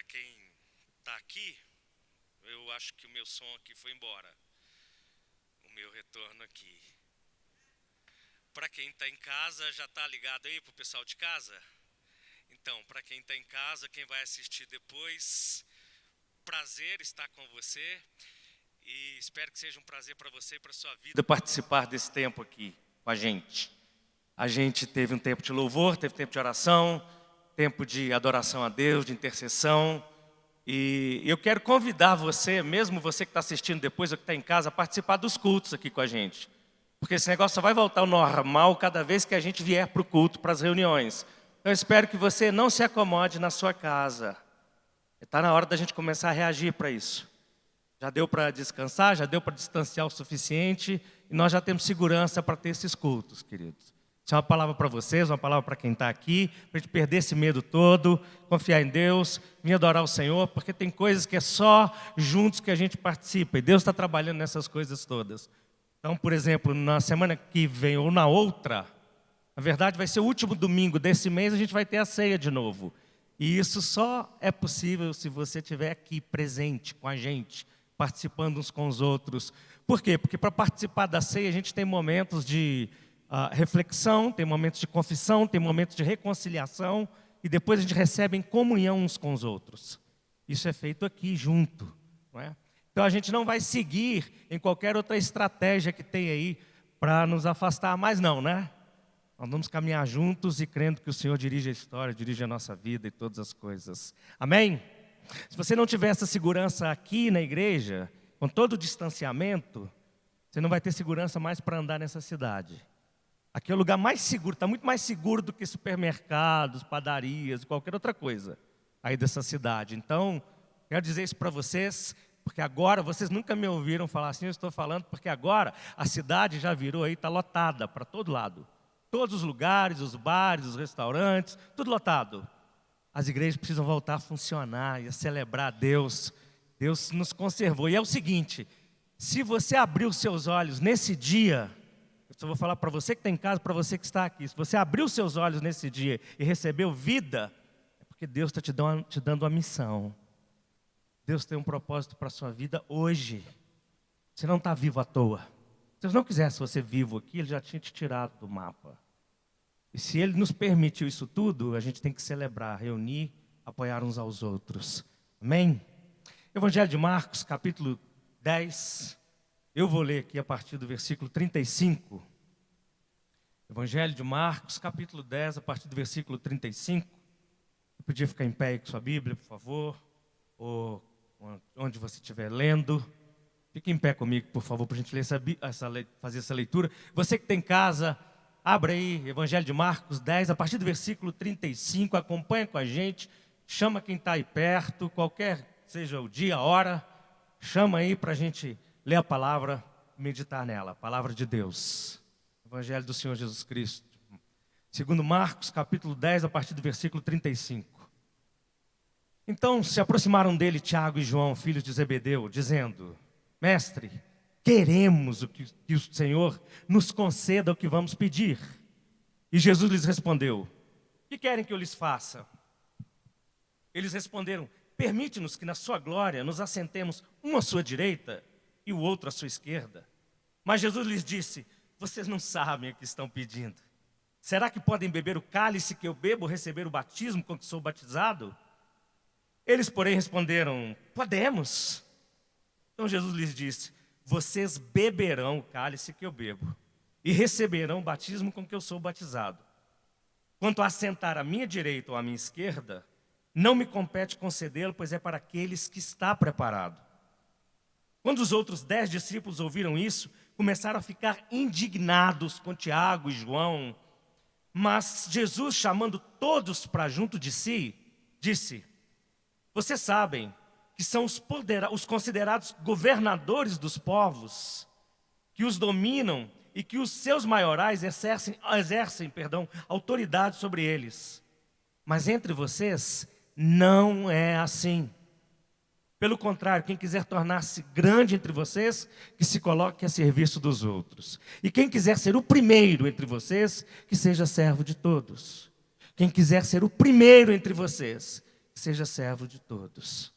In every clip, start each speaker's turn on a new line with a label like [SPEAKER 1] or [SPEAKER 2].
[SPEAKER 1] quem está aqui, eu acho que o meu som aqui foi embora. O meu retorno aqui. Para quem está em casa, já está ligado aí para o pessoal de casa? Então, para quem está em casa, quem vai assistir depois, prazer estar com você. E espero que seja um prazer para você e para a sua vida participar desse tempo aqui com a gente. A gente teve um tempo de louvor, teve tempo de oração, tempo de adoração a Deus, de intercessão. E eu quero convidar você, mesmo você que está assistindo depois ou que está em casa, a participar dos cultos aqui com a gente. Porque esse negócio só vai voltar ao normal cada vez que a gente vier para o culto, para as reuniões. Então eu espero que você não se acomode na sua casa. Está na hora da gente começar a reagir para isso. Já deu para descansar, já deu para distanciar o suficiente. E nós já temos segurança para ter esses cultos, queridos. Isso é uma palavra para vocês, uma palavra para quem está aqui, para a gente perder esse medo todo, confiar em Deus, vir adorar o Senhor, porque tem coisas que é só juntos que a gente participa, e Deus está trabalhando nessas coisas todas. Então, por exemplo, na semana que vem ou na outra, na verdade vai ser o último domingo desse mês, a gente vai ter a ceia de novo. E isso só é possível se você estiver aqui presente com a gente, participando uns com os outros. Por quê? Porque para participar da ceia a gente tem momentos de reflexão, tem momentos de confissão, tem momentos de reconciliação, e depois a gente recebe em comunhão uns com os outros. Isso é feito aqui junto, não é? Então a gente não vai seguir em qualquer outra estratégia que tem aí para nos afastar mais não, né? Nós vamos caminhar juntos e crendo que o Senhor dirige a história, dirige a nossa vida e todas as coisas. Amém? Se você não tiver essa segurança aqui na igreja, com todo o distanciamento, você não vai ter segurança mais para andar nessa cidade. Aqui é o lugar mais seguro, está muito mais seguro do que supermercados, padarias, qualquer outra coisa aí dessa cidade. Então, quero dizer isso para vocês, porque agora, vocês nunca me ouviram falar assim, eu estou falando, porque agora a cidade já virou aí, está lotada para todo lado. Todos os lugares, os bares, os restaurantes, tudo lotado. As igrejas precisam voltar a funcionar e a celebrar a Deus. Deus nos conservou. E é o seguinte, se você abrir os seus olhos nesse dia, eu só vou falar para você que está em casa, para você que está aqui. Se você abrir os seus olhos nesse dia e recebeu vida, é porque Deus está te dando uma missão. Deus tem um propósito para a sua vida hoje. Você não está vivo à toa. Se Deus não quisesse você vivo aqui, Ele já tinha te tirado do mapa. E se Ele nos permitiu isso tudo, a gente tem que celebrar, reunir, apoiar uns aos outros. Amém? Evangelho de Marcos, capítulo 10. Eu vou ler aqui a partir do versículo 35. Evangelho de Marcos, capítulo 10, a partir do versículo 35. Eu podia ficar em pé aí com sua Bíblia, por favor, ou onde você estiver lendo. Fique em pé comigo, por favor, para a gente fazer essa leitura. Você que tem em casa, abra aí, Evangelho de Marcos 10, a partir do versículo 35, acompanha com a gente, chama quem está aí perto, qualquer seja o dia, a hora, chama aí para a gente ler a palavra, meditar nela, a palavra de Deus. Evangelho do Senhor Jesus Cristo. Segundo Marcos, capítulo 10, a partir do versículo 35. Então se aproximaram dele Tiago e João, filhos de Zebedeu, dizendo: Mestre, queremos que o Senhor nos conceda o que vamos pedir. E Jesus lhes respondeu: que querem que eu lhes faça? Eles responderam: permite-nos que na sua glória nos assentemos um à sua direita e o outro à sua esquerda. Mas Jesus lhes disse: vocês não sabem o que estão pedindo. Será que podem beber o cálice que eu bebo ou receber o batismo com que sou batizado? Eles, porém, responderam: podemos. Então Jesus lhes disse: vocês beberão o cálice que eu bebo e receberão o batismo com que eu sou batizado. Quanto a sentar à minha direita ou à minha esquerda, não me compete concedê-lo, pois é para aqueles que está preparado. Quando os outros 10 discípulos ouviram isso, começaram a ficar indignados com Tiago e João. Mas Jesus, chamando todos para junto de si, disse: vocês sabem que são os considerados governadores dos povos, que os dominam e que os seus maiorais exercem autoridade sobre eles. Mas entre vocês não é assim. Pelo contrário, quem quiser tornar-se grande entre vocês, que se coloque a serviço dos outros. E quem quiser ser o primeiro entre vocês, que seja servo de todos. Quem quiser ser o primeiro entre vocês,
[SPEAKER 2] seja servo de todos.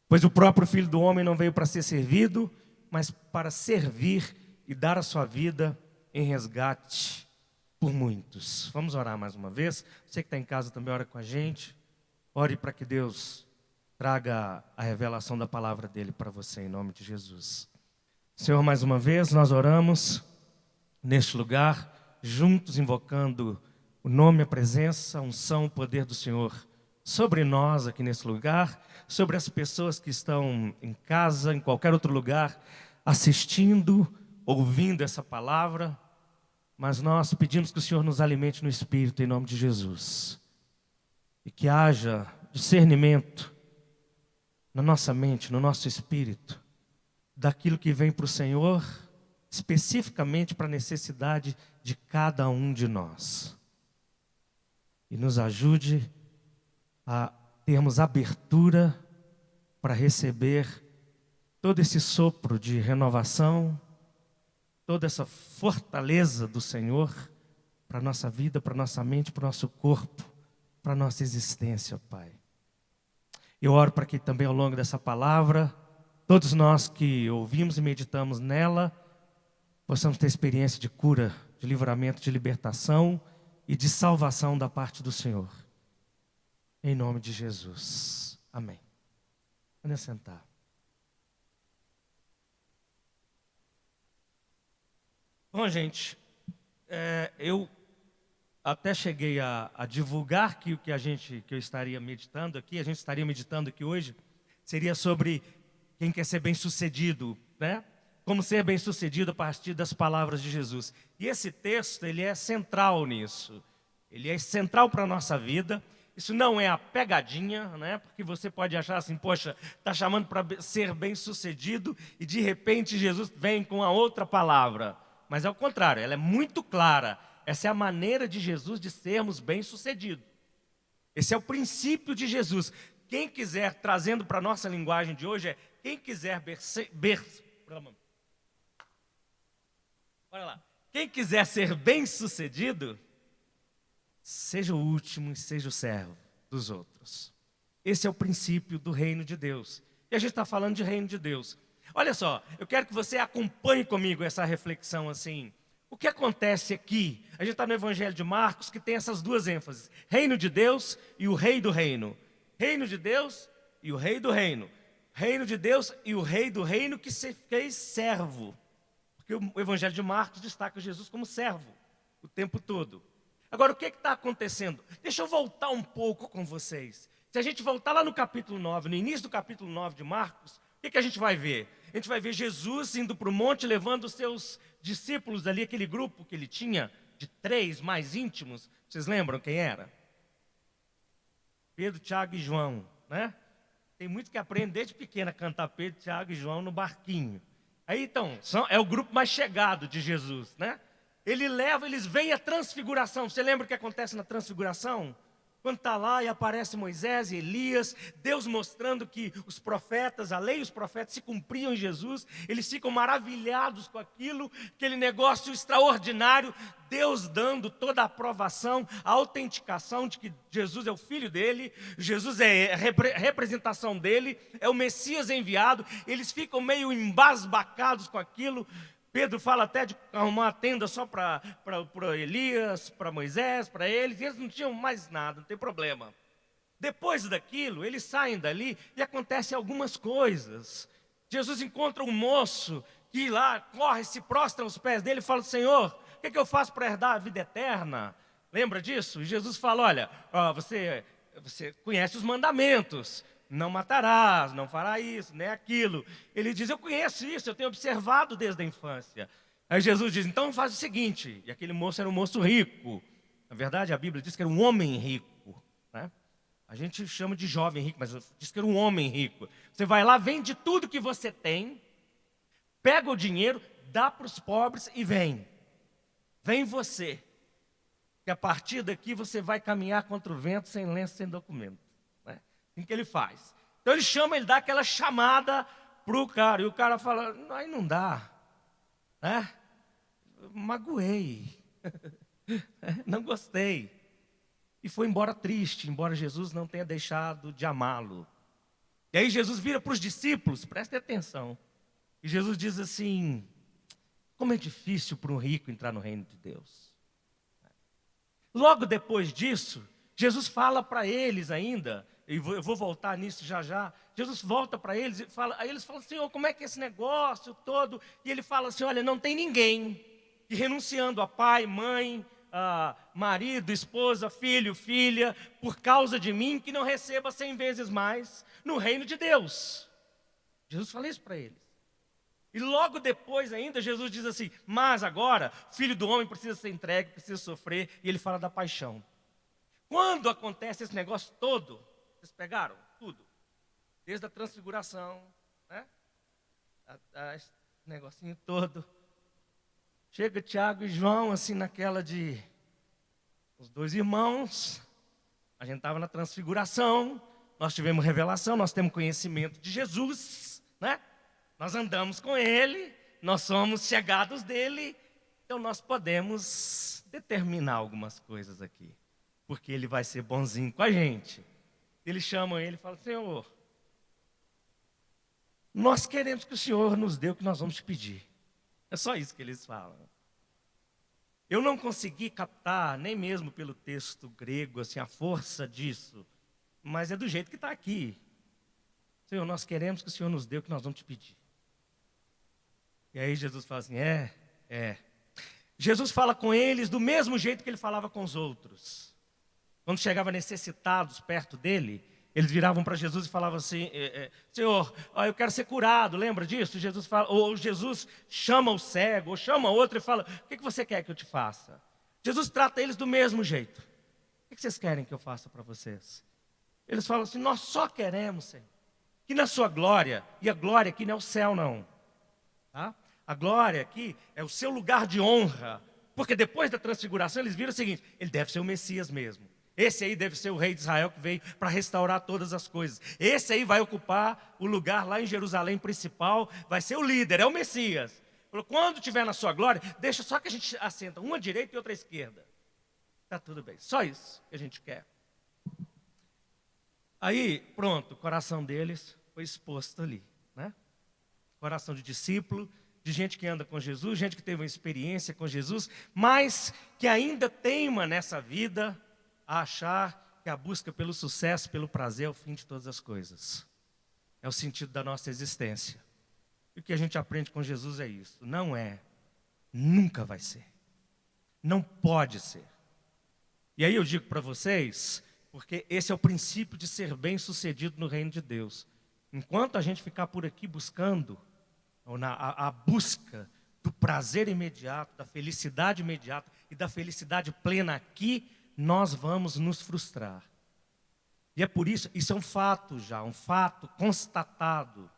[SPEAKER 2] Pois o próprio Filho do Homem não veio para ser servido, mas para servir e dar a sua vida em resgate por muitos. Vamos orar mais uma vez. Você que está em casa também ora com a gente. Ore para que Deus traga a revelação da palavra dele para você, em nome de Jesus. Senhor, mais uma vez nós oramos neste lugar, juntos invocando o nome, a presença, a unção, o poder do Senhor sobre nós aqui nesse lugar, sobre as pessoas que estão em casa, em qualquer outro lugar, assistindo, ouvindo essa palavra. Mas nós pedimos que o Senhor nos alimente no Espírito, em nome de Jesus. E que haja discernimento na nossa mente, no nosso espírito, daquilo que vem para o Senhor, especificamente para a necessidade de cada um de nós. E nos ajude a termos abertura para receber todo esse sopro de renovação, toda essa fortaleza do Senhor para a nossa vida, para a nossa mente, para o nosso corpo, para a nossa existência, Pai. Eu oro para que também ao longo dessa palavra, todos nós que ouvimos e meditamos nela, possamos ter experiência de cura, de livramento, de libertação e de salvação da parte do Senhor. Em nome de Jesus. Amém. Vamos sentar. Bom, gente, eu até cheguei a divulgar que o que eu estaria meditando aqui, a gente estaria meditando aqui hoje, seria sobre quem quer ser bem-sucedido, né? Como ser bem-sucedido a partir das palavras de Jesus. E esse texto, ele é central nisso. Ele é central para a nossa vida. Isso não é a pegadinha, né? Porque você pode achar assim, poxa, está chamando para ser bem-sucedido e de repente Jesus vem com a outra palavra. Mas é o contrário, ela é muito clara. Essa é a maneira de Jesus de sermos bem-sucedidos. Esse é o princípio de Jesus. Quem quiser, trazendo para a nossa linguagem de hoje, quem quiser quem quiser ser bem-sucedido, seja o último e seja o servo dos outros. Esse é o princípio do reino de Deus. E a gente está falando de reino de Deus. Olha só, eu quero que você acompanhe comigo essa reflexão assim. O que acontece aqui? A gente está no Evangelho de Marcos, que tem essas duas ênfases. Reino de Deus e o rei do reino. Reino de Deus e o rei do reino. Reino de Deus e o rei do reino que se fez servo. Porque o Evangelho de Marcos destaca Jesus como servo o tempo todo. Agora, o que está acontecendo? Deixa eu voltar um pouco com vocês. Se a gente voltar lá no capítulo 9, no início do capítulo 9 de Marcos, o que a gente vai ver? A gente vai ver Jesus indo para o monte, levando os seus discípulos ali, aquele grupo que ele tinha, de 3 mais íntimos. Vocês lembram quem era? Pedro, Tiago e João, né? Tem muito que aprender desde pequeno a cantar Pedro, Tiago e João no barquinho. Aí então, é o grupo mais chegado de Jesus, né? Eles veem a transfiguração. Você lembra o que acontece na transfiguração? Quando está lá e aparece Moisés e Elias, Deus mostrando que os profetas, a lei e os profetas se cumpriam em Jesus, eles ficam maravilhados com aquilo, aquele negócio extraordinário, Deus dando toda a aprovação, a autenticação de que Jesus é o filho dele, Jesus é a representação dele, é o Messias enviado, eles ficam meio embasbacados com aquilo. Pedro fala até de arrumar uma tenda só para Elias, para Moisés, para eles, e eles não tinham mais nada, não tem problema. Depois daquilo, eles saem dali e acontecem algumas coisas. Jesus encontra um moço que lá corre, se prostra aos pés dele e fala: Senhor, o que eu faço para herdar a vida eterna? Lembra disso? E Jesus fala: olha, você conhece os mandamentos. Não matarás, não fará isso, nem aquilo. Ele diz: eu conheço isso, eu tenho observado desde a infância. Aí Jesus diz: então faz o seguinte. E aquele moço era um moço rico. Na verdade, a Bíblia diz que era um homem rico, né? A gente chama de jovem rico, mas diz que era um homem rico. Você vai lá, vende tudo que você tem, pega o dinheiro, dá para os pobres e vem. Vem você. Que a partir daqui você vai caminhar contra o vento, sem lenço, sem documento. Assim que ele faz. Então ele dá aquela chamada para o cara. E o cara fala: aí não dá, né? Magoei. Não gostei. e foi embora triste, embora Jesus não tenha deixado de amá-lo. E aí Jesus vira para os discípulos, prestem atenção, e Jesus diz assim: como é difícil para um rico entrar no reino de Deus. Logo depois disso, Jesus fala para eles ainda, e eu vou voltar nisso já já. Jesus volta para eles e fala, aí eles falam: Senhor, como é que é esse negócio todo? E ele fala assim: olha, não tem ninguém que renunciando a pai, mãe, a marido, esposa, filho, filha, por causa de mim, que não receba 100 vezes mais no reino de Deus. Jesus fala isso para eles. E logo depois ainda, Jesus diz assim: mas agora, Filho do Homem precisa ser entregue, precisa sofrer, e ele fala da paixão. Quando acontece esse negócio todo, vocês pegaram tudo, desde a transfiguração, né? Esse negocinho todo. Chega Tiago e João, assim, naquela de os dois irmãos, a gente estava na transfiguração, nós tivemos revelação, nós temos conhecimento de Jesus, né? Nós andamos com Ele, nós somos chegados dEle, então nós podemos determinar algumas coisas aqui, porque Ele vai ser bonzinho com a gente. Eles chamam Ele e falam: Senhor, nós queremos que o Senhor nos dê o que nós vamos te pedir. É só isso que eles falam. Eu não consegui captar, nem mesmo pelo texto grego, assim, a força disso, mas é do jeito que está aqui. Senhor, nós queremos que o Senhor nos dê o que nós vamos te pedir. E aí Jesus fala assim: Jesus fala com eles do mesmo jeito que ele falava com os outros. Quando chegava necessitados perto dele, eles viravam para Jesus e falavam assim: Senhor, eu quero ser curado, lembra disso? Jesus fala, ou Jesus chama o cego, ou chama outro e fala: o que você quer que eu te faça? Jesus trata eles do mesmo jeito. O que vocês querem que eu faça para vocês? Eles falam assim: nós só queremos, Senhor, que na sua glória, e a glória aqui não é o céu não, tá? A glória aqui é o seu lugar de honra, porque depois da transfiguração eles viram o seguinte: ele deve ser o Messias mesmo. Esse aí deve ser o rei de Israel que veio para restaurar todas as coisas. Esse aí vai ocupar o lugar lá em Jerusalém principal, vai ser o líder, é o Messias. Quando estiver na sua glória, deixa só que a gente assenta uma à direita e outra à esquerda. Está tudo bem, só isso que a gente quer. Aí, pronto, o coração deles foi exposto ali, né? Coração de discípulo, de gente que anda com Jesus, gente que teve uma experiência com Jesus, mas que ainda teima nessa vida a achar que a busca pelo sucesso, pelo prazer é o fim de todas as coisas. É o sentido da nossa existência. E o que a gente aprende com Jesus é isso. Não é, nunca vai ser. Não pode ser. E aí eu digo para vocês, porque esse é o princípio de ser bem-sucedido no reino de Deus. Enquanto a gente ficar por aqui buscando, a busca do prazer imediato, da felicidade imediata e da felicidade plena aqui, nós vamos nos frustrar. E é por isso é um fato já, um fato constatado,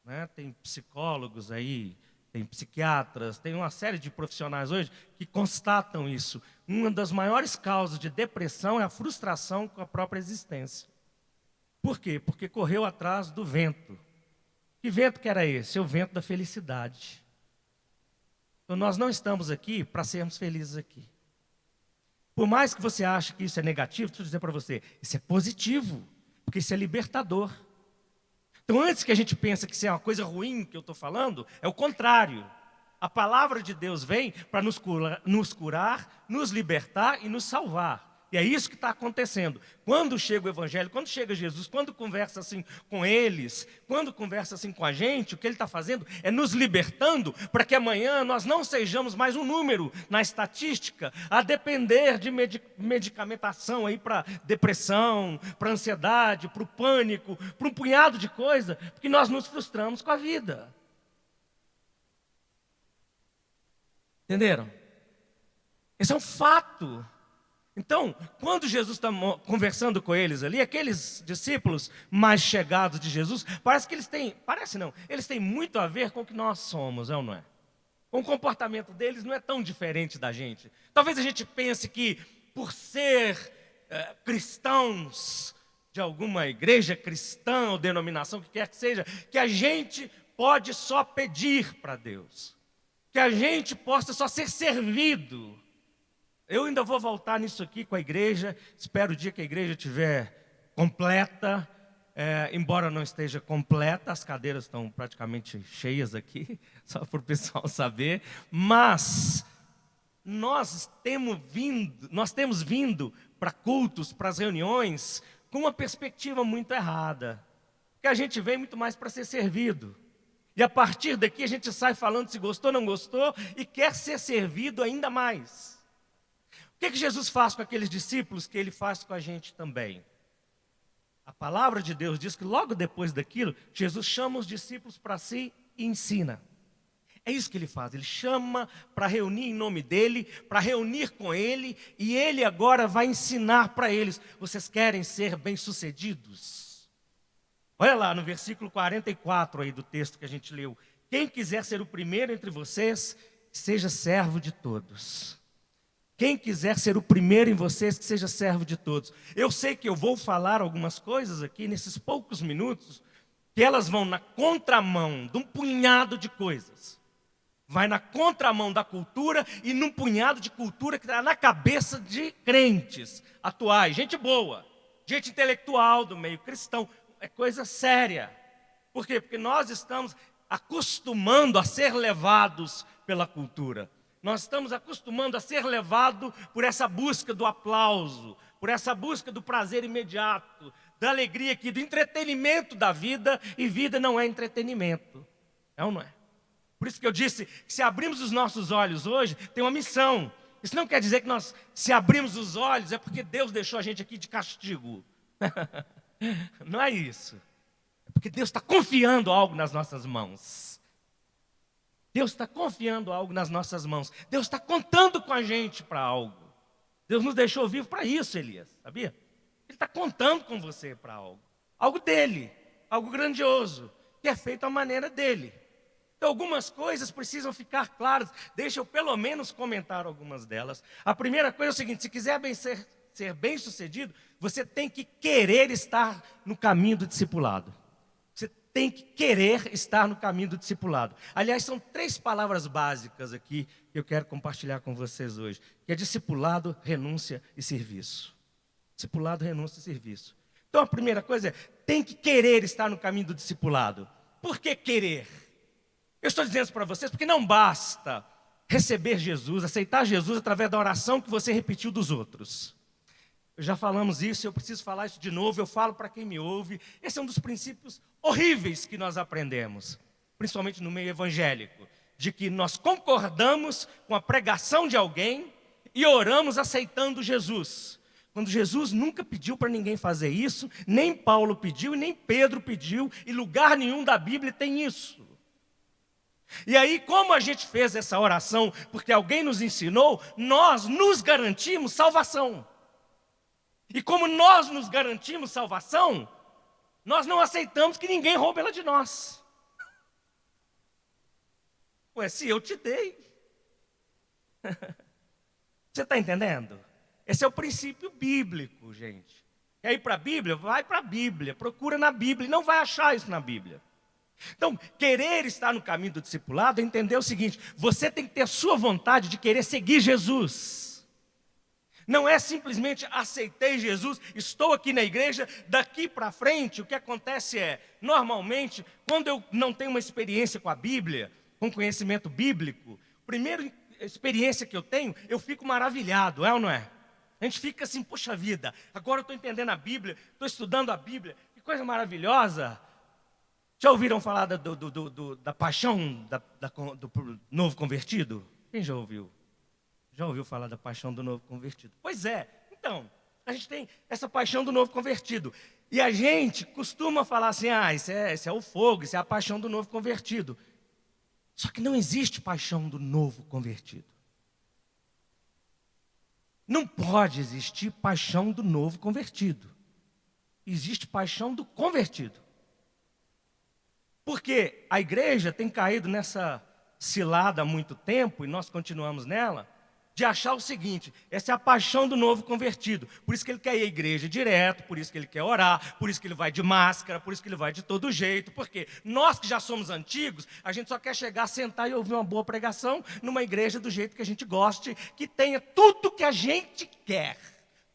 [SPEAKER 2] né? Tem psicólogos aí, tem psiquiatras, tem uma série de profissionais hoje que constatam isso. Uma das maiores causas de depressão é a frustração com a própria existência. Por quê? Porque correu atrás do vento. Que vento que era esse? É o vento da felicidade. Então nós não estamos aqui para sermos felizes aqui. Por mais que você ache que isso é negativo, deixa eu dizer para você, isso é positivo, porque isso é libertador. Então antes que a gente pense que isso é uma coisa ruim que eu estou falando, é o contrário. A palavra de Deus vem para nos curar, nos libertar e nos salvar. E é isso que está acontecendo. Quando chega o Evangelho, quando chega Jesus, quando conversa assim com eles, quando conversa assim com a gente, o que ele está fazendo é nos libertando para que amanhã nós não sejamos mais um número na estatística a depender de medicamentação aí para depressão, para ansiedade, para o pânico, para um punhado de coisa, porque nós nos frustramos com a vida. Entenderam? Esse é um fato. Então, quando Jesus está conversando com eles ali, aqueles discípulos mais chegados de Jesus, parece que eles têm, eles têm muito a ver com o que nós somos, é ou não é? O comportamento deles não é tão diferente da gente. Talvez a gente pense que, por ser cristãos de alguma igreja cristã ou denominação, que quer que seja, que a gente pode só pedir para Deus, que a gente possa só ser servido. Eu ainda vou voltar nisso aqui com a igreja. Espero o dia que a igreja estiver completa. Embora não esteja completa, as cadeiras estão praticamente cheias aqui, só para o pessoal saber. Mas nós temos vindo para cultos, para as reuniões, com uma perspectiva muito errada. Que a gente vem muito mais para ser servido. E a partir daqui a gente sai falando se gostou ou não gostou e quer ser servido ainda mais. O que Jesus faz com aqueles discípulos que Ele faz com a gente também? A palavra de Deus diz que logo depois daquilo, Jesus chama os discípulos para si e ensina. É isso que Ele faz, Ele chama para reunir em nome dEle, para reunir com Ele, e Ele agora vai ensinar para eles: vocês querem ser bem-sucedidos? Olha lá no versículo 44 aí do texto que a gente leu. Quem quiser ser o primeiro entre vocês, seja servo de todos. Quem quiser ser o primeiro em vocês, que seja servo de todos. Eu sei que eu vou falar algumas coisas aqui, nesses poucos minutos, que elas vão na contramão de um punhado de coisas. Vai na contramão da cultura e num punhado de cultura que está na cabeça de crentes atuais. Gente boa, gente intelectual do meio cristão. É coisa séria. Por quê? Porque nós estamos acostumando a ser levados pela cultura. Nós estamos acostumando a ser levados por essa busca do aplauso, por essa busca do prazer imediato, da alegria aqui, do entretenimento da vida, e vida não é entretenimento. É ou não é? Por isso que eu disse que se abrimos os nossos olhos hoje, tem uma missão. Isso não quer dizer que nós, se abrimos os olhos, é porque Deus deixou a gente aqui de castigo. Não é isso. É porque Deus está confiando algo nas nossas mãos. Deus está confiando algo nas nossas mãos. Deus está contando com a gente para algo. Deus nos deixou vivo para isso, Elias, sabia? Ele está contando com você para algo. Algo dele, algo grandioso, que é feito à maneira dele. Então, algumas coisas precisam ficar claras. Deixa eu pelo menos comentar algumas delas. A primeira coisa é o seguinte: se quiser ser bem-sucedido, você tem que querer estar no caminho do discipulado. Você tem que querer estar no caminho do discipulado. Aliás, são 3 palavras básicas aqui que eu quero compartilhar com vocês hoje, que é discipulado, renúncia e serviço. Discipulado, renúncia e serviço. Então, a primeira coisa é, tem que querer estar no caminho do discipulado. Por que querer? Eu estou dizendo isso para vocês porque não basta receber Jesus, aceitar Jesus através da oração que você repetiu dos outros. Já falamos isso, eu preciso falar isso de novo, eu falo para quem me ouve. Esse é um dos princípios horríveis que nós aprendemos, principalmente no meio evangélico, de que nós concordamos com a pregação de alguém e oramos aceitando Jesus. Quando Jesus nunca pediu para ninguém fazer isso, nem Paulo pediu e nem Pedro pediu, e lugar nenhum da Bíblia tem isso. E aí, como a gente fez essa oração, porque alguém nos ensinou, nós nos garantimos salvação. E como nós nos garantimos salvação, nós não aceitamos que ninguém roube ela de nós. Ué, se eu te dei. Você está entendendo? Esse é o princípio bíblico, gente. Quer ir para a Bíblia? Vai para a Bíblia, procura na Bíblia, e não vai achar isso na Bíblia. Então, querer estar no caminho do discipulado é entender o seguinte: você tem que ter a sua vontade de querer seguir Jesus. Não é simplesmente aceitei Jesus, estou aqui na igreja, daqui para frente o que acontece é, normalmente, quando eu não tenho uma experiência com a Bíblia, com conhecimento bíblico, a primeira experiência que eu tenho, eu fico maravilhado, é ou não é? A gente fica assim, poxa vida, agora eu estou entendendo a Bíblia, estou estudando a Bíblia, que coisa maravilhosa. Já ouviram falar da paixão do novo convertido? Quem já ouviu? Já ouviu falar da paixão do novo convertido? Pois é, então, a gente tem essa paixão do novo convertido. E a gente costuma falar assim, esse é o fogo, isso é a paixão do novo convertido. Só que não existe paixão do novo convertido. Não pode existir paixão do novo convertido. Existe paixão do convertido. Porque a igreja tem caído nessa cilada há muito tempo, e nós continuamos nela, de achar o seguinte: essa é a paixão do novo convertido. Por isso que ele quer ir à igreja direto, por isso que ele quer orar, por isso que ele vai de máscara, por isso que ele vai de todo jeito. Porque nós que já somos antigos, a gente só quer chegar, sentar e ouvir uma boa pregação numa igreja do jeito que a gente goste, que tenha tudo que a gente quer.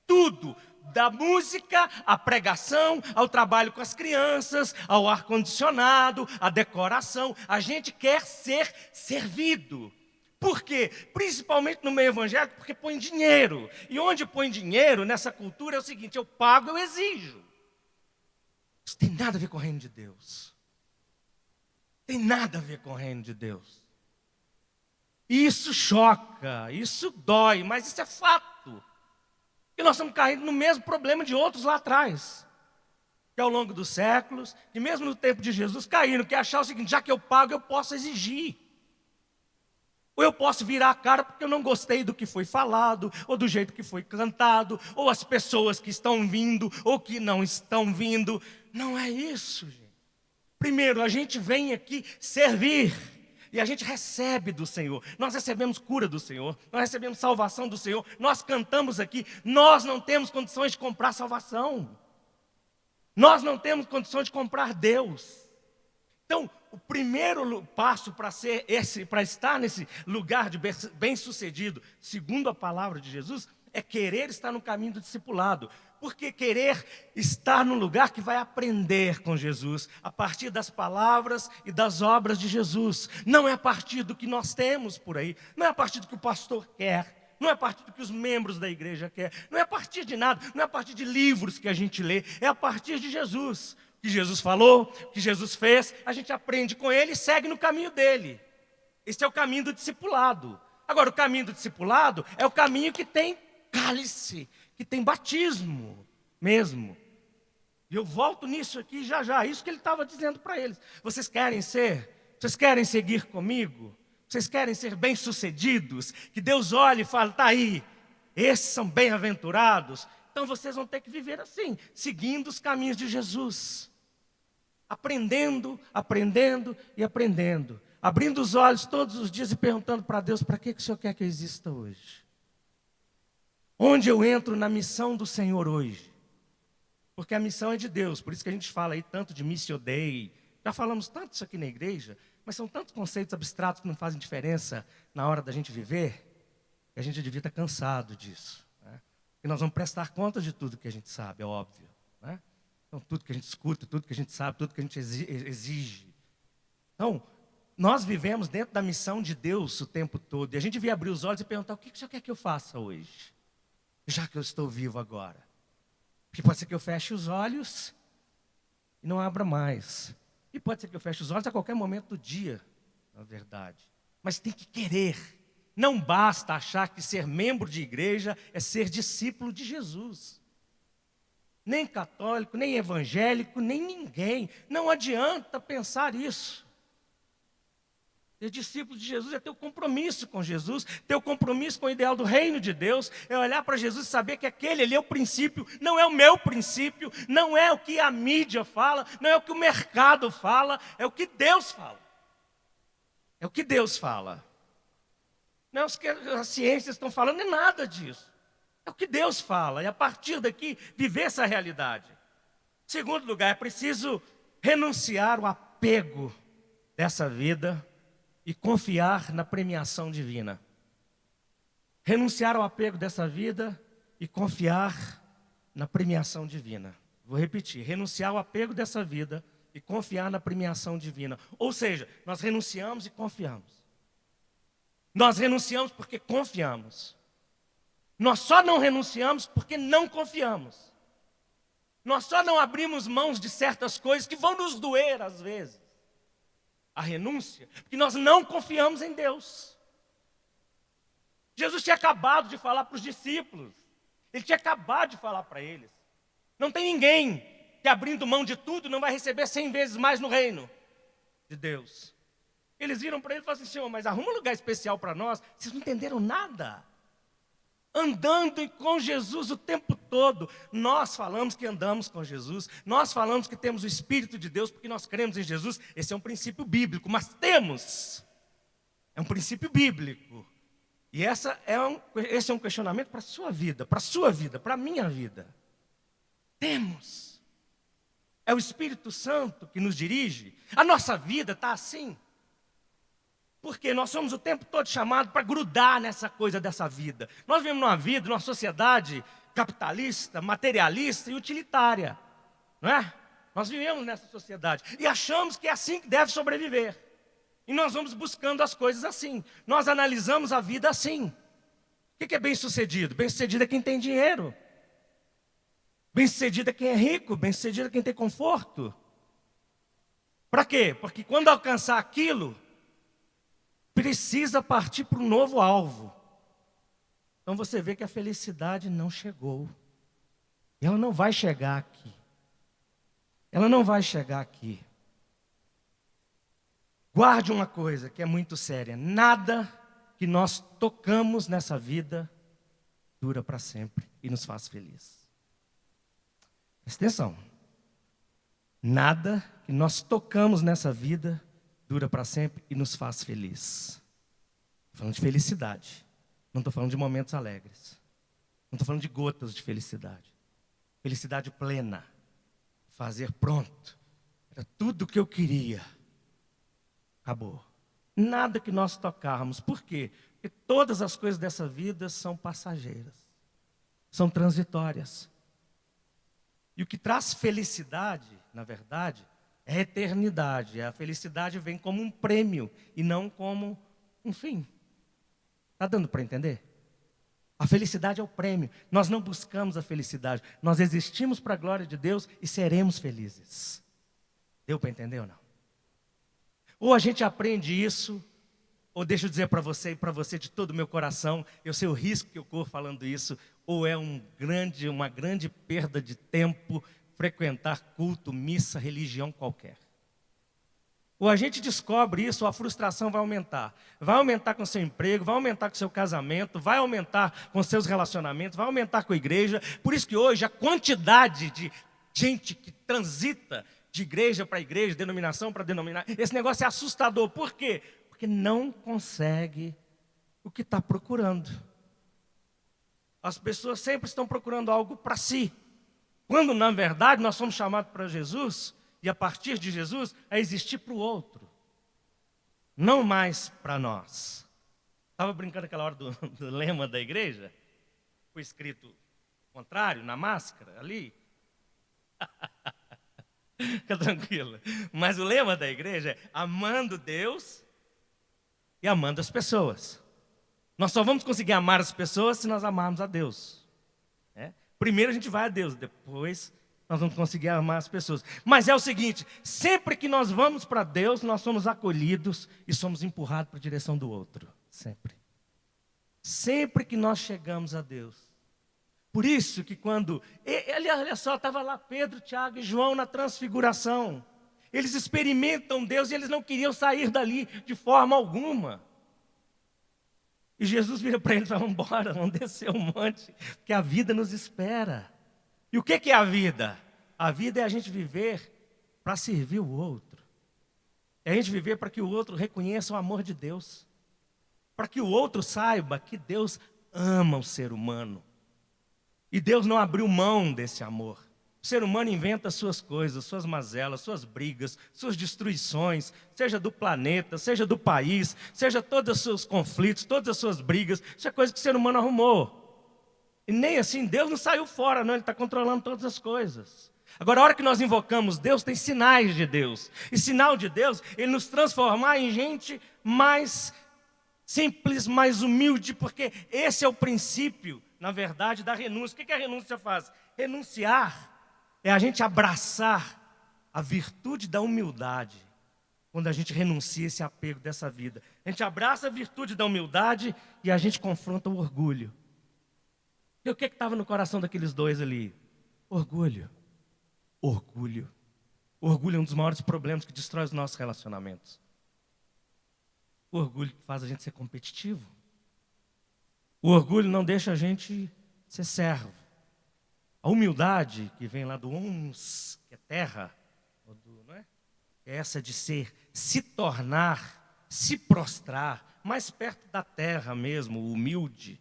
[SPEAKER 2] Tudo. Da música, à pregação, ao trabalho com as crianças, ao ar-condicionado, à decoração. A gente quer ser servido. Por quê? Principalmente no meio evangélico, porque põe dinheiro. E onde põe dinheiro, nessa cultura, é o seguinte: eu pago, eu exijo. Isso tem nada a ver com o reino de Deus. Tem nada a ver com o reino de Deus. Isso choca, isso dói, mas isso é fato. E nós estamos caindo no mesmo problema de outros lá atrás. Que ao longo dos séculos, e mesmo no tempo de Jesus, caíram, que é achar o seguinte: já que eu pago, eu posso exigir. Ou eu posso virar a cara porque eu não gostei do que foi falado, ou do jeito que foi cantado, ou as pessoas que estão vindo, ou que não estão vindo. Não é isso, gente. Primeiro, a gente vem aqui servir, e a gente recebe do Senhor. Nós recebemos cura do Senhor, nós recebemos salvação do Senhor, nós cantamos aqui. Nós não temos condições de comprar salvação. Nós não temos condições de comprar Deus. Então, o primeiro passo para estar nesse lugar de bem-sucedido, segundo a palavra de Jesus, é querer estar no caminho do discipulado. Porque querer estar no lugar que vai aprender com Jesus, a partir das palavras e das obras de Jesus. Não é a partir do que nós temos por aí, não é a partir do que o pastor quer, não é a partir do que os membros da igreja querem, não é a partir de nada, não é a partir de livros que a gente lê, é a partir de Jesus. O que Jesus falou, o que Jesus fez, a gente aprende com ele e segue no caminho dele. Esse é o caminho do discipulado. Agora, o caminho do discipulado é o caminho que tem cálice, que tem batismo mesmo. E eu volto nisso aqui já já, isso que ele estava dizendo para eles. Vocês querem seguir comigo? Vocês querem ser bem-sucedidos? Que Deus olhe e fale: está aí, esses são bem-aventurados. Então vocês vão ter que viver assim, seguindo os caminhos de Jesus. Aprendendo, aprendendo e aprendendo. Abrindo os olhos todos os dias e perguntando para Deus: para que o Senhor quer que eu exista hoje? Onde eu entro na missão do Senhor hoje? Porque a missão é de Deus, por isso que a gente fala aí tanto de Missio Dei. Já falamos tanto isso aqui na igreja, mas são tantos conceitos abstratos que não fazem diferença na hora da gente viver, que a gente devia estar cansado disso. E nós vamos prestar conta de tudo que a gente sabe, é óbvio. Né? Então, tudo que a gente escuta, tudo que a gente sabe, tudo que a gente exige. Então, nós vivemos dentro da missão de Deus o tempo todo. E a gente devia abrir os olhos e perguntar: o que o Senhor quer que eu faça hoje? Já que eu estou vivo agora. Porque pode ser que eu feche os olhos e não abra mais. E pode ser que eu feche os olhos a qualquer momento do dia, na verdade. Mas tem que querer. Não basta achar que ser membro de igreja é ser discípulo de Jesus. Nem católico, nem evangélico, nem ninguém. Não adianta pensar isso. Ser discípulo de Jesus é ter o compromisso com Jesus, ter o compromisso com o ideal do reino de Deus, é olhar para Jesus e saber que aquele ali é o princípio, não é o meu princípio, não é o que a mídia fala, não é o que o mercado fala, é o que Deus fala. É o que Deus fala. Não é o que as ciências estão falando, nem nada disso. É o que Deus fala, e a partir daqui, viver essa realidade. Segundo lugar, é preciso renunciar o apego dessa vida e confiar na premiação divina. Renunciar ao apego dessa vida e confiar na premiação divina. Vou repetir: renunciar ao apego dessa vida e confiar na premiação divina. Ou seja, nós renunciamos e confiamos. Nós renunciamos porque confiamos. Nós só não renunciamos porque não confiamos. Nós só não abrimos mãos de certas coisas que vão nos doer às vezes. A renúncia, porque nós não confiamos em Deus. Jesus tinha acabado de falar para os discípulos. Ele tinha acabado de falar para eles. Não tem ninguém que abrindo mão de tudo não vai receber 100 vezes mais no reino de Deus. Eles viram para ele e falaram assim: Senhor, mas arruma um lugar especial para nós. Vocês não entenderam nada. Andando com Jesus o tempo todo. Nós falamos que andamos com Jesus. Nós falamos que temos o Espírito de Deus porque nós cremos em Jesus. Esse é um princípio bíblico, mas temos. É um princípio bíblico. E esse é um questionamento para a sua vida, para a minha vida. Temos. É o Espírito Santo que nos dirige. A nossa vida está assim. Porque nós somos o tempo todo chamados para grudar nessa coisa dessa vida. Nós vivemos numa vida, numa sociedade capitalista, materialista e utilitária. Não é? Nós vivemos nessa sociedade e achamos que é assim que deve sobreviver. E nós vamos buscando as coisas assim. Nós analisamos a vida assim. O que é bem-sucedido? Bem-sucedido é quem tem dinheiro. Bem-sucedido é quem é rico. Bem-sucedido é quem tem conforto. Para quê? Porque quando alcançar aquilo, precisa partir para um novo alvo. Então você vê que a felicidade não chegou. E ela não vai chegar aqui. Ela não vai chegar aqui. Guarde uma coisa que é muito séria. Nada que nós tocamos nessa vida dura para sempre e nos faz feliz. Presta atenção. Nada que nós tocamos nessa vida dura para sempre e nos faz feliz. Estou falando de felicidade. Não estou falando de momentos alegres. Não estou falando de gotas de felicidade. Felicidade plena. Fazer pronto. Era tudo o que eu queria. Acabou. Nada que nós tocarmos. Por quê? Porque todas as coisas dessa vida são passageiras. São transitórias. E o que traz felicidade, na verdade, é a eternidade. A felicidade vem como um prêmio e não como um fim. Está dando para entender? A felicidade é o prêmio. Nós não buscamos a felicidade. Nós existimos para a glória de Deus e seremos felizes. Deu para entender ou não? Ou a gente aprende isso, ou deixa eu dizer para você e para você de todo o meu coração, eu sei o risco que eu corro falando isso, ou é uma grande perda de tempo frequentar culto, missa, religião qualquer. Ou a gente descobre isso, ou a frustração vai aumentar. Vai aumentar com o seu emprego, vai aumentar com o seu casamento, vai aumentar com os seus relacionamentos, vai aumentar com a igreja. Por isso que hoje a quantidade de gente que transita de igreja para igreja, denominação para denominação, esse negócio é assustador. Por quê? Porque não consegue o que está procurando. As pessoas sempre estão procurando algo para si. Quando, na verdade, nós somos chamados para Jesus, e a partir de Jesus, a existir para o outro. Não mais para nós. Estava brincando aquela hora do lema da igreja. Foi escrito contrário, na máscara, ali. Fica tranquilo. Mas o lema da igreja é amando Deus e amando as pessoas. Nós só vamos conseguir amar as pessoas se nós amarmos a Deus. Primeiro a gente vai a Deus, depois nós vamos conseguir amar as pessoas. Mas é o seguinte, sempre que nós vamos para Deus, nós somos acolhidos e somos empurrados para a direção do outro. Sempre. Sempre que nós chegamos a Deus. Por isso que quando, olha só, estava lá Pedro, Tiago e João na transfiguração. Eles experimentam Deus e eles não queriam sair dali de forma alguma. E Jesus vira para eles e fala, vamos embora, vamos descer um monte, porque a vida nos espera. E o que é a vida? A vida é a gente viver para servir o outro. É a gente viver para que o outro reconheça o amor de Deus. Para que o outro saiba que Deus ama o ser humano. E Deus não abriu mão desse amor. O ser humano inventa suas coisas, suas mazelas, suas brigas, suas destruições, seja do planeta, seja do país, seja todos os seus conflitos, todas as suas brigas. Isso é coisa que o ser humano arrumou. E nem assim, Deus não saiu fora, não, Ele está controlando todas as coisas. Agora, a hora que nós invocamos Deus, tem sinais de Deus. E sinal de Deus, Ele nos transformar em gente mais simples, mais humilde, porque esse é o princípio, na verdade, da renúncia. O que a renúncia faz? Renunciar é a gente abraçar a virtude da humildade, quando a gente renuncia esse apego dessa vida. A gente abraça a virtude da humildade e a gente confronta o orgulho. E o que estava no coração daqueles dois ali? Orgulho. Orgulho. O orgulho é um dos maiores problemas que destrói os nossos relacionamentos. O orgulho faz a gente ser competitivo. O orgulho não deixa a gente ser servo. A humildade, que vem lá do ons, que é terra, não é? É essa de ser, se tornar, se prostrar, mais perto da terra mesmo, o humilde,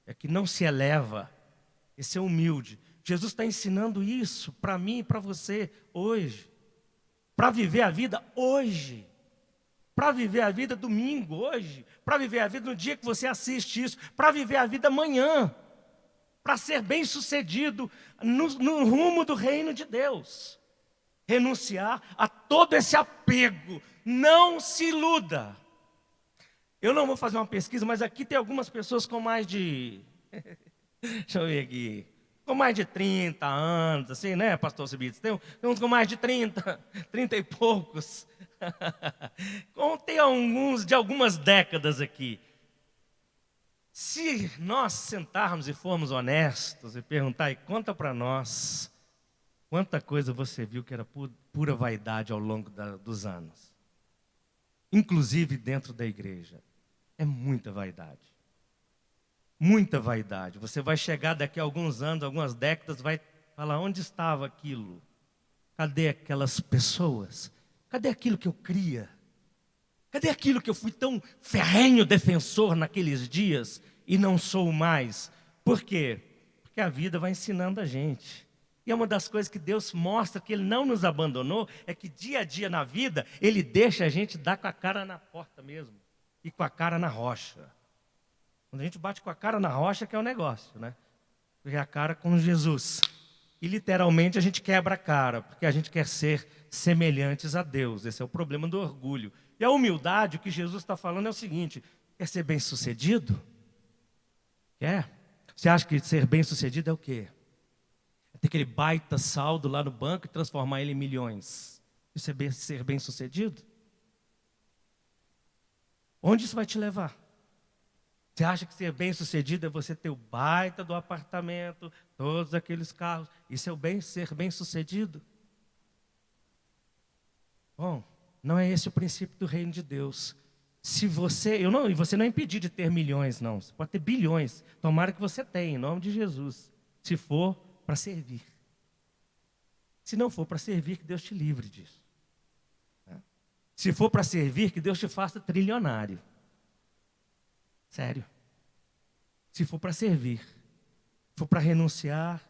[SPEAKER 2] é que não se eleva. Esse é humilde. Jesus está ensinando isso para mim e para você hoje. Para viver a vida hoje. Para viver a vida domingo, hoje. Para viver a vida no dia que você assiste isso. Para viver a vida amanhã. Para ser bem sucedido no rumo do reino de Deus. Renunciar a todo esse apego. Não se iluda. Eu não vou fazer uma pesquisa, mas aqui tem algumas pessoas com mais de... Deixa eu ver aqui. Com mais de 30 anos, assim, né, pastor Cibites? Tem uns com mais de 30 e poucos. Tem alguns de algumas décadas aqui. Se nós sentarmos e formos honestos e perguntar, e conta para nós, quanta coisa você viu que era pura vaidade ao longo dos anos. Inclusive dentro da igreja. É muita vaidade. Muita vaidade. Você vai chegar daqui a alguns anos, algumas décadas, vai falar, onde estava aquilo? Cadê aquelas pessoas? Cadê aquilo que eu cria? Cadê aquilo que eu fui tão ferrenho defensor naqueles dias e não sou mais? Por quê? Porque a vida vai ensinando a gente. E é uma das coisas que Deus mostra que Ele não nos abandonou, é que dia a dia na vida, Ele deixa a gente dar com a cara na porta mesmo. E com a cara na rocha. Quando a gente bate com a cara na rocha, que é o negócio, né? Porque a cara com Jesus. E literalmente a gente quebra a cara, porque a gente quer ser semelhantes a Deus. Esse é o problema do orgulho. E a humildade, o que Jesus está falando é o seguinte: quer ser bem-sucedido? Quer? Você acha que ser bem-sucedido é o quê? É ter aquele baita saldo lá no banco e transformar ele em milhões. Isso é ser bem-sucedido? Onde isso vai te levar? Você acha que ser bem-sucedido é você ter o baita do apartamento, todos aqueles carros? Isso é ser bem-sucedido? Bom, não é esse o princípio do reino de Deus. Se você, e você não é impedido de ter milhões, não. Você pode ter bilhões. Tomara que você tenha, em nome de Jesus. Se for para servir. Se não for para servir, que Deus te livre disso. Se for para servir, que Deus te faça trilionário. Sério. Se for para servir, se for para renunciar,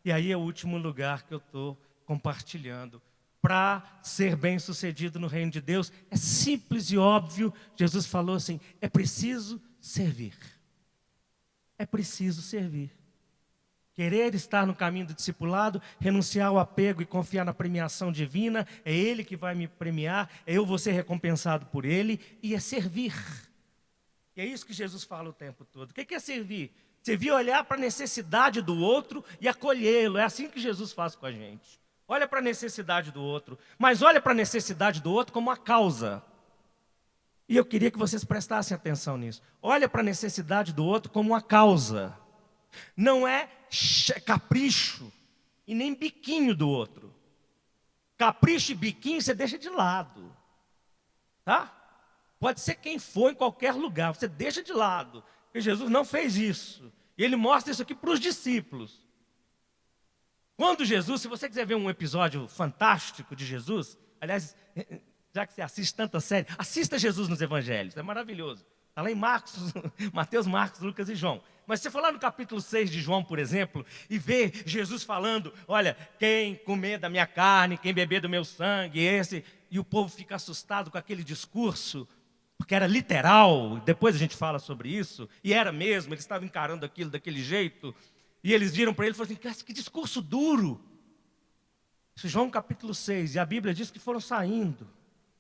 [SPEAKER 2] e aí é o último lugar que eu estou compartilhando. Para ser bem-sucedido no reino de Deus, é simples e óbvio. Jesus falou assim, é preciso servir. É preciso servir. Querer estar no caminho do discipulado, renunciar ao apego e confiar na premiação divina, é Ele que vai me premiar, eu vou ser recompensado por Ele, e é servir. E é isso que Jesus fala o tempo todo. O que é servir? Servir é olhar para a necessidade do outro e acolhê-lo. É assim que Jesus faz com a gente. Olha para a necessidade do outro, mas olha para a necessidade do outro como a causa. E eu queria que vocês prestassem atenção nisso. Olha para a necessidade do outro como uma causa. Não é capricho e nem biquinho do outro. Capricho e biquinho você deixa de lado. Tá? Pode ser quem for, em qualquer lugar, você deixa de lado. Porque Jesus não fez isso. E Ele mostra isso aqui para os discípulos. Quando Jesus, se você quiser ver um episódio fantástico de Jesus, aliás, já que você assiste tanta série, assista Jesus nos Evangelhos, é maravilhoso. Está lá em Mateus, Marcos, Lucas e João. Mas se você for lá no capítulo 6 de João, por exemplo, e ver Jesus falando, olha, quem comer da minha carne, quem beber do meu sangue, e o povo fica assustado com aquele discurso, porque era literal, depois a gente fala sobre isso, e era mesmo, eles estavam encarando aquilo daquele jeito, e eles viram para ele e falaram assim, que discurso duro. Isso, João capítulo 6, e a Bíblia diz que foram saindo,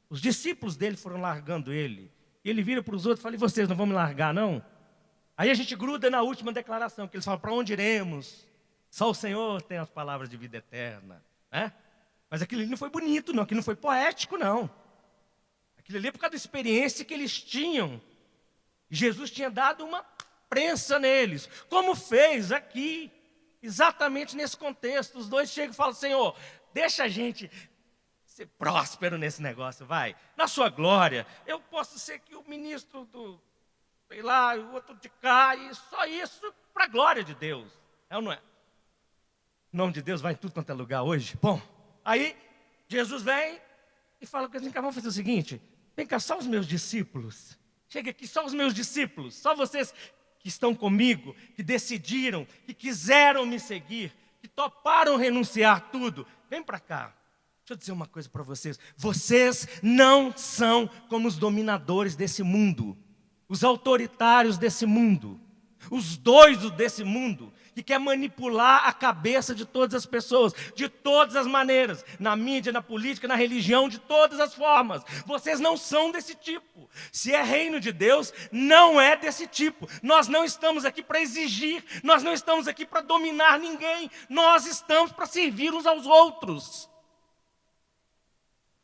[SPEAKER 2] os discípulos dele foram largando ele, e ele vira para os outros e fala, e vocês não vão me largar não? Aí a gente gruda na última declaração, que eles falam, para onde iremos? Só o Senhor tem as palavras de vida eterna, né? Mas aquilo ali não foi bonito não, aquilo não foi poético não. Aquilo ali é por causa da experiência que eles tinham. Jesus tinha dado uma prensa neles, como fez aqui, exatamente nesse contexto. Os dois chegam e falam, Senhor, deixa a gente ser próspero nesse negócio, vai. Na sua glória, eu posso ser que o ministro do, sei lá, o outro de cá, e só isso para a glória de Deus. É ou não é? O nome de Deus vai em tudo quanto é lugar hoje. Bom, aí Jesus vem e fala, vamos fazer o seguinte, vem cá, só os meus discípulos. Chega aqui, só os meus discípulos, só vocês que estão comigo, que decidiram, que quiseram me seguir, que toparam renunciar tudo. Vem para cá. Deixa eu dizer uma coisa para vocês. Vocês não são como os dominadores desse mundo, os autoritários desse mundo, os doidos desse mundo, que quer manipular a cabeça de todas as pessoas, de todas as maneiras, na mídia, na política, na religião, de todas as formas. Vocês não são desse tipo. Se é reino de Deus, não é desse tipo. Nós não estamos aqui para exigir, nós não estamos aqui para dominar ninguém, nós estamos para servir uns aos outros.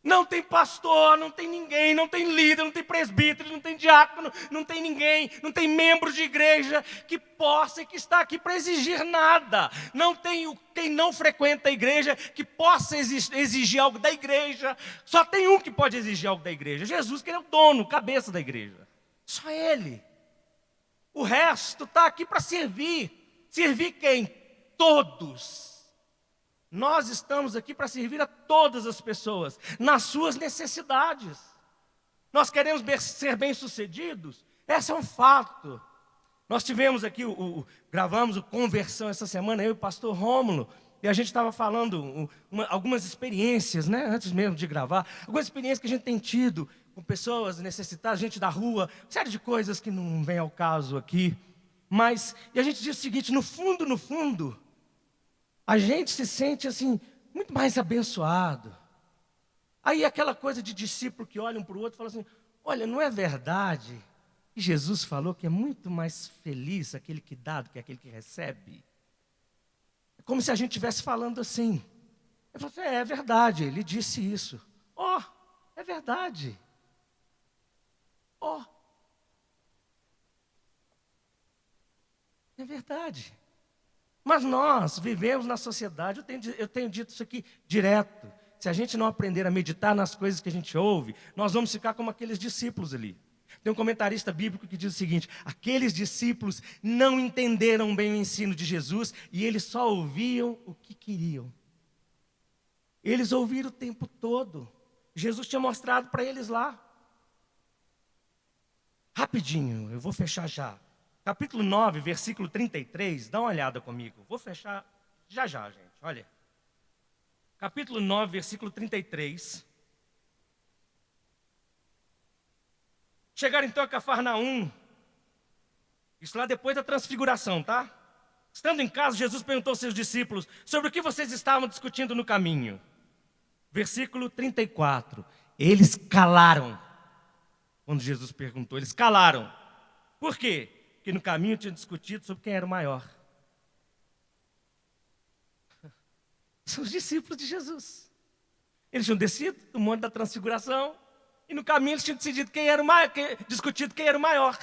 [SPEAKER 2] Não tem pastor, não tem ninguém, não tem líder, não tem presbítero, não tem diácono, não tem ninguém, não tem membro de igreja que possa e que está aqui para exigir nada. Não tem quem não frequenta a igreja que possa exigir algo da igreja. Só tem um que pode exigir algo da igreja, Jesus, que ele é o dono, cabeça da igreja. Só Ele. O resto está aqui para servir. Servir quem? Todos. Nós estamos aqui para servir a todas as pessoas, nas suas necessidades. Nós queremos ser bem-sucedidos? Esse é um fato. Nós tivemos aqui, gravamos o Conversão essa semana, eu e o pastor Rômulo, e a gente estava falando algumas experiências, né, antes mesmo de gravar, algumas experiências que a gente tem tido com pessoas necessitadas, gente da rua, série de coisas que não vem ao caso aqui. E a gente diz o seguinte, no fundo, a gente se sente assim, muito mais abençoado. Aí aquela coisa de discípulo que olha um para o outro e fala assim, olha, não é verdade que Jesus falou que é muito mais feliz aquele que dá do que aquele que recebe? É como se a gente estivesse falando assim. Eu falo assim, é verdade, ele disse isso. É verdade. É verdade. Mas nós vivemos na sociedade, eu tenho dito isso aqui direto. Se a gente não aprender a meditar nas coisas que a gente ouve, nós vamos ficar como aqueles discípulos ali. Tem um comentarista bíblico que diz o seguinte, aqueles discípulos não entenderam bem o ensino de Jesus e eles só ouviam o que queriam. Eles ouviram o tempo todo. Jesus tinha mostrado para eles lá. Rapidinho, eu vou fechar já. Capítulo 9, versículo 33, dá uma olhada comigo. Vou fechar já, gente, olha. Capítulo 9, versículo 33. Chegaram então a Cafarnaum. Isso lá depois da transfiguração, tá? Estando em casa, Jesus perguntou aos seus discípulos, sobre o que vocês estavam discutindo no caminho. Versículo 34. Eles calaram. Quando Jesus perguntou, eles calaram. Por quê? Porque no caminho tinham discutido sobre quem era o maior. São os discípulos de Jesus. Eles tinham descido do monte da transfiguração e no caminho eles tinham decidido discutido quem era o maior.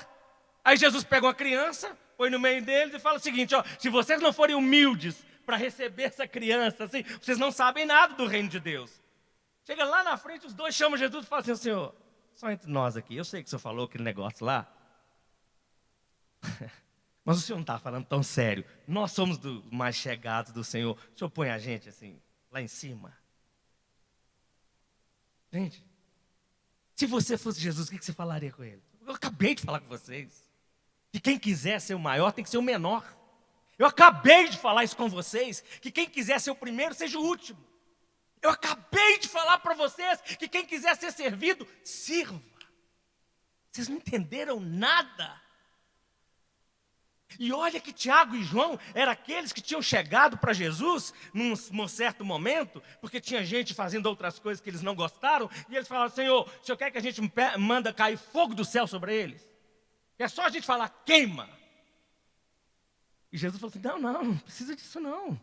[SPEAKER 2] Aí Jesus pega uma criança, põe no meio deles e fala o seguinte, se vocês não forem humildes para receber essa criança, assim, vocês não sabem nada do reino de Deus. Chega lá na frente, os dois chamam Jesus e falam assim, Senhor, só entre nós aqui, eu sei que o Senhor falou aquele negócio lá, mas o Senhor não está falando tão sério. Nós somos dos mais chegados do Senhor. O Senhor põe a gente assim, lá em cima. Gente, se você fosse Jesus, o que você falaria com ele? Eu acabei de falar com vocês. Que quem quiser ser o maior tem que ser o menor. Eu acabei de falar isso com vocês. Que quem quiser ser o primeiro, seja o último. Eu acabei de falar para vocês que quem quiser ser servido, sirva. Vocês não entenderam nada. E olha que Tiago e João eram aqueles que tinham chegado para Jesus num certo momento, porque tinha gente fazendo outras coisas que eles não gostaram, e eles falaram, Senhor, o Senhor quer que a gente manda cair fogo do céu sobre eles? É só a gente falar, queima. E Jesus falou assim, não precisa disso não.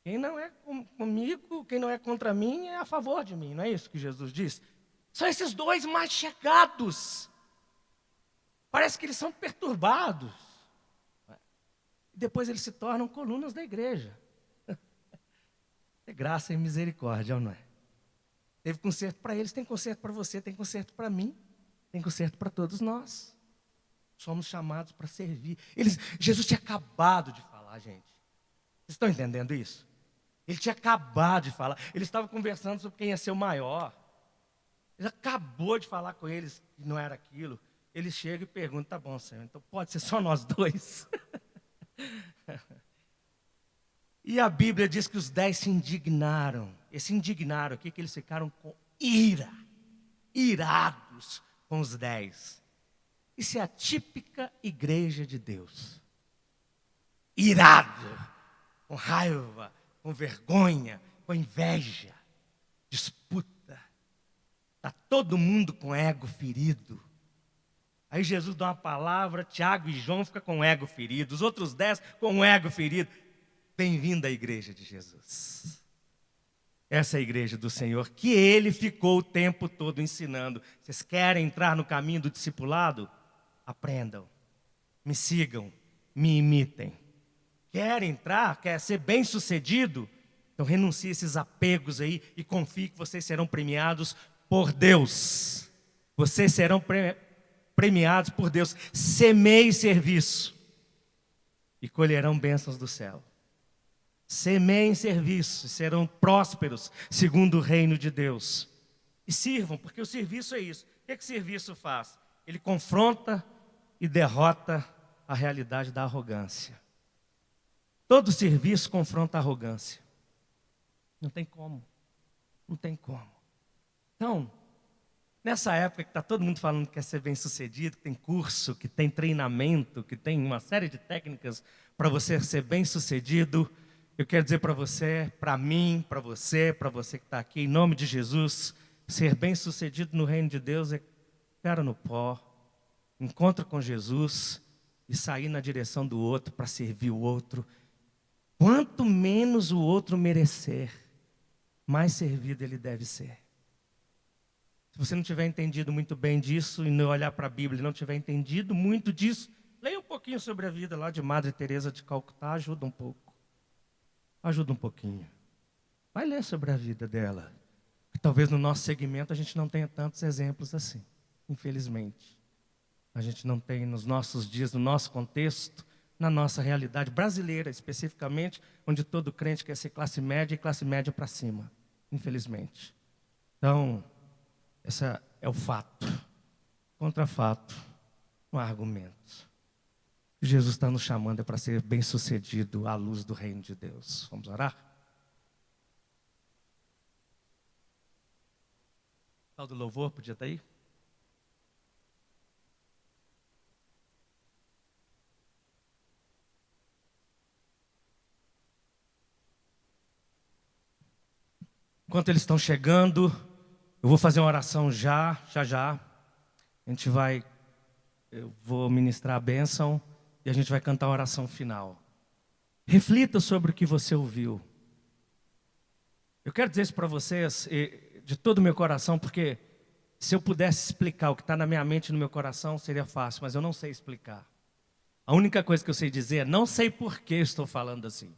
[SPEAKER 2] Quem não é comigo, quem não é contra mim, é a favor de mim, não é isso que Jesus disse? São esses dois mais chegados. Parece que eles são perturbados. E depois eles se tornam colunas da igreja. É graça e misericórdia, ou não é? Teve conserto para eles, tem conserto para você, tem conserto para mim, tem conserto para todos nós. Somos chamados para servir. Jesus tinha acabado de falar, gente. Vocês estão entendendo isso? Ele tinha acabado de falar. Ele estava conversando sobre quem ia ser o maior. Ele acabou de falar com eles que não era aquilo. Ele chega e pergunta, tá bom, Senhor, então pode ser só nós dois? E a Bíblia diz que os 10 se indignaram. Esse indignaram aqui, que eles ficaram com ira, irados com os 10. Isso é a típica igreja de Deus. Irado, com raiva, com vergonha, com inveja, disputa. Está todo mundo com ego ferido. Aí Jesus dá uma palavra, Tiago e João ficam com o ego ferido, os outros 10 com o ego ferido. Bem-vindo à igreja de Jesus. Essa é a igreja do Senhor, que Ele ficou o tempo todo ensinando. Vocês querem entrar no caminho do discipulado? Aprendam, me sigam, me imitem. Quer entrar, quer ser bem-sucedido? Então renuncie a esses apegos aí e confie que vocês serão premiados por Deus. Vocês serão premiados por Deus. Semeie serviço e colherão bênçãos do céu. Semeiem serviço e serão prósperos segundo o reino de Deus. E sirvam, porque o serviço é isso. O que o serviço faz? Ele confronta e derrota a realidade da arrogância. Todo serviço confronta a arrogância. Não tem como. Não tem como. Então, nessa época que está todo mundo falando que quer ser bem-sucedido, que tem curso, que tem treinamento, que tem uma série de técnicas para você ser bem-sucedido, eu quero dizer para você, para mim, para você que está aqui, em nome de Jesus, ser bem-sucedido no reino de Deus é cara no pó, encontro com Jesus e sair na direção do outro para servir o outro. Quanto menos o outro merecer, mais servido ele deve ser. Se você não tiver entendido muito bem disso e não olhar para a Bíblia e não tiver entendido muito disso, leia um pouquinho sobre a vida lá de Madre Teresa de Calcutá, ajuda um pouco. Ajuda um pouquinho. Vai ler sobre a vida dela. Talvez no nosso segmento a gente não tenha tantos exemplos assim, infelizmente. A gente não tem nos nossos dias, no nosso contexto, na nossa realidade brasileira especificamente, onde todo crente quer ser classe média e classe média para cima, infelizmente. Então, esse é o fato. Contra fato, não há argumentos. O que Jesus está nos chamando é para ser bem-sucedido à luz do reino de Deus. Vamos orar? O tal do louvor podia estar aí? Enquanto eles estão chegando, eu vou fazer uma oração já. Eu vou ministrar a bênção e a gente vai cantar a oração final. Reflita sobre o que você ouviu. Eu quero dizer isso para vocês de todo o meu coração, porque se eu pudesse explicar o que está na minha mente e no meu coração, seria fácil, mas eu não sei explicar. A única coisa que eu sei dizer é, não sei por que estou falando assim.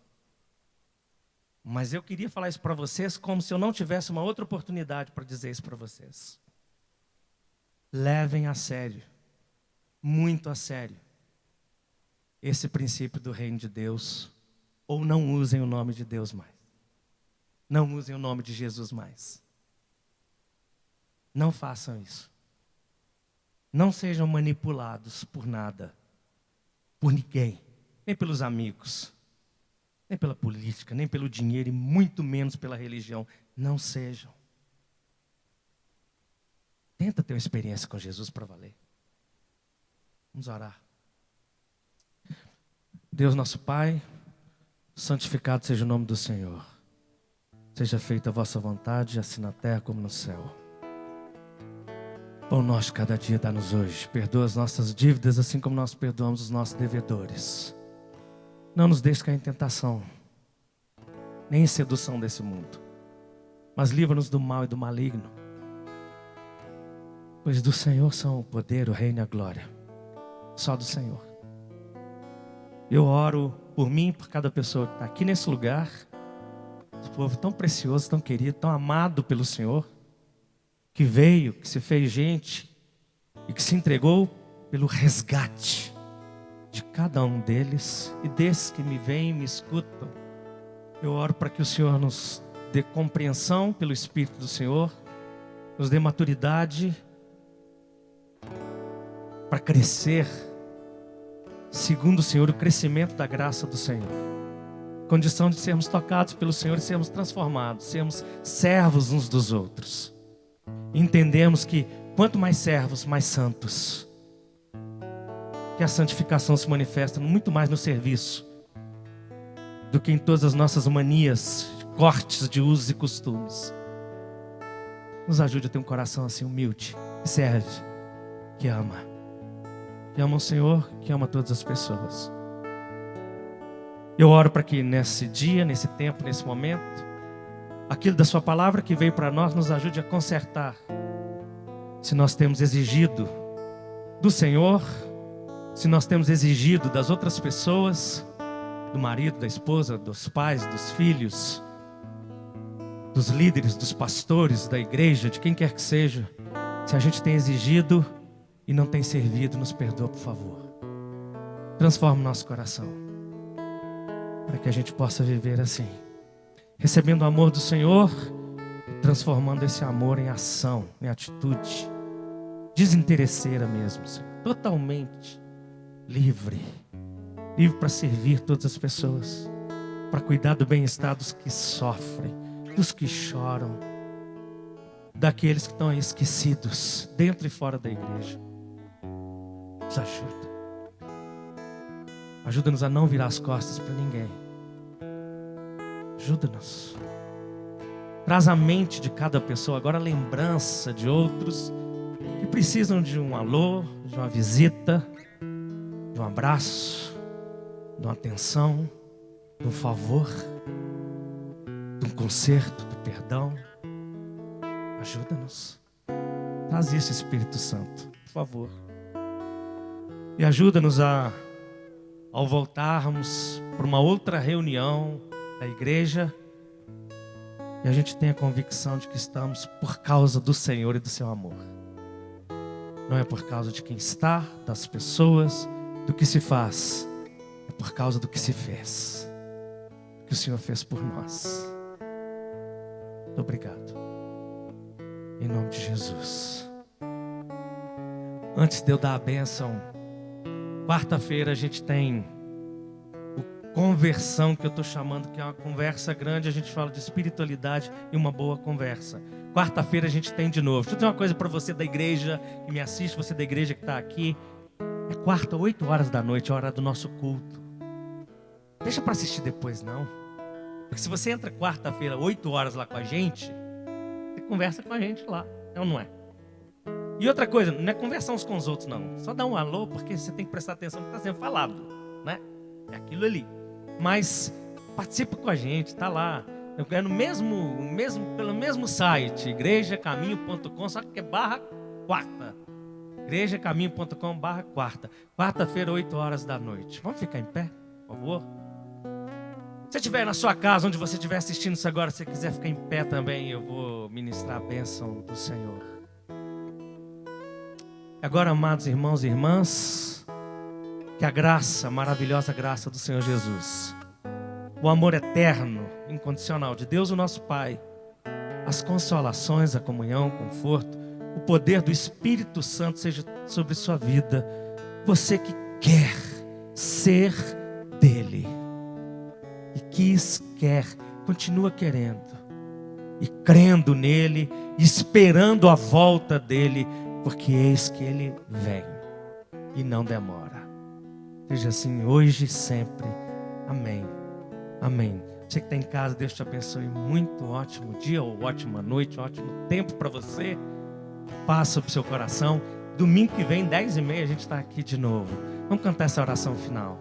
[SPEAKER 2] Mas eu queria falar isso para vocês como se eu não tivesse uma outra oportunidade para dizer isso para vocês. Levem a sério, muito a sério, esse princípio do reino de Deus, ou não usem o nome de Deus mais. Não usem o nome de Jesus mais. Não façam isso. Não sejam manipulados por nada, por ninguém, nem pelos amigos, nem pela política, nem pelo dinheiro e muito menos pela religião. Não sejam. Tenta ter uma experiência com Jesus para valer. Vamos orar. Deus nosso Pai, santificado seja o nome do Senhor. Seja feita a vossa vontade, assim na terra como no céu. Pão nosso cada dia dá-nos hoje. Perdoa as nossas dívidas, assim como nós perdoamos os nossos devedores. Não nos deixe cair em tentação, nem em sedução desse mundo, mas livra-nos do mal e do maligno. Pois do Senhor são o poder, o reino e a glória. Só do Senhor. Eu oro por mim e por cada pessoa que está aqui nesse lugar. Esse povo tão precioso, tão querido, tão amado pelo Senhor, que veio, que se fez gente e que se entregou pelo resgate de cada um deles e desses que me veem e me escutam. Eu oro para que o Senhor nos dê compreensão pelo Espírito do Senhor nos dê maturidade para crescer segundo o Senhor, o crescimento da graça do Senhor. Condição de sermos tocados pelo Senhor e sermos transformados, sermos servos uns dos outros. Entendemos que quanto mais servos, mais santos. Que a santificação se manifesta muito mais no serviço do que em todas as nossas manias, cortes de usos e costumes. Nos ajude a ter um coração assim humilde, que serve, que ama o Senhor, que ama todas as pessoas. Eu oro para que nesse dia, nesse tempo, nesse momento, aquilo da sua palavra que veio para nós nos ajude a consertar. Se nós temos exigido do Senhor, se nós temos exigido das outras pessoas, do marido, da esposa, dos pais, dos filhos, dos líderes, dos pastores, da igreja, de quem quer que seja, se a gente tem exigido e não tem servido, nos perdoa, por favor. Transforma o nosso coração, para que a gente possa viver assim, recebendo o amor do Senhor, transformando esse amor em ação, em atitude desinteresseira mesmo, Senhor. Totalmente livre para servir todas as pessoas, para cuidar do bem-estar dos que sofrem, dos que choram, daqueles que estão esquecidos, dentro e fora da igreja. Nos ajuda. Ajuda-nos a não virar as costas para ninguém. Ajuda-nos. Traz à mente de cada pessoa agora a lembrança de outros que precisam de um alô, de uma visita, de um abraço, de uma atenção, de um favor, de um conserto, de perdão. Ajuda-nos. Traz isso, Espírito Santo, por favor. E ajuda-nos ao voltarmos para uma outra reunião da igreja, e a gente tenha a convicção de que estamos por causa do Senhor e do seu amor. Não é por causa de quem está, das pessoas, do que se faz. É por causa do que se fez. Que o Senhor fez por nós. Muito obrigado. Em nome de Jesus. Antes de eu dar a bênção, quarta-feira a gente tem o conversão, que eu estou chamando, que é uma conversa grande. A gente fala de espiritualidade e uma boa conversa. Quarta-feira a gente tem de novo. Deixa eu dizer uma coisa para você da igreja que me assiste, você da igreja que está aqui. É quarta, 8 horas da noite, a hora do nosso culto. Deixa para assistir depois, não. Porque se você entra quarta-feira, 8 horas lá com a gente, você conversa com a gente lá, é ou não é? E outra coisa, não é conversar uns com os outros, não. Só dá um alô, porque você tem que prestar atenção no que está sendo falado, né? É aquilo ali. Mas participa com a gente, está lá. Eu quero pelo mesmo site, igrejacaminho.com, só que é /quarta. igrejacaminho.com/quarta. Quarta-feira, 8 horas da noite. Vamos ficar em pé, por favor? Se você estiver na sua casa, onde você estiver assistindo isso agora, se você quiser ficar em pé também, eu vou ministrar a bênção do Senhor. Agora, amados irmãos e irmãs, que a graça, a maravilhosa graça do Senhor Jesus, o amor eterno, incondicional de Deus, o nosso Pai, as consolações, a comunhão, o conforto, o poder do Espírito Santo seja sobre sua vida. Você que quer ser dele e quer, continua querendo e crendo nele, esperando a volta dele, porque eis que ele vem e não demora. Seja assim hoje e sempre. Amém. Amém. Você que está em casa, Deus te abençoe muito. Ótimo dia, ou ótima noite, ótimo tempo para você. Paz sobre o seu coração. Domingo que vem, 10h30, a gente está aqui de novo. Vamos cantar essa oração final.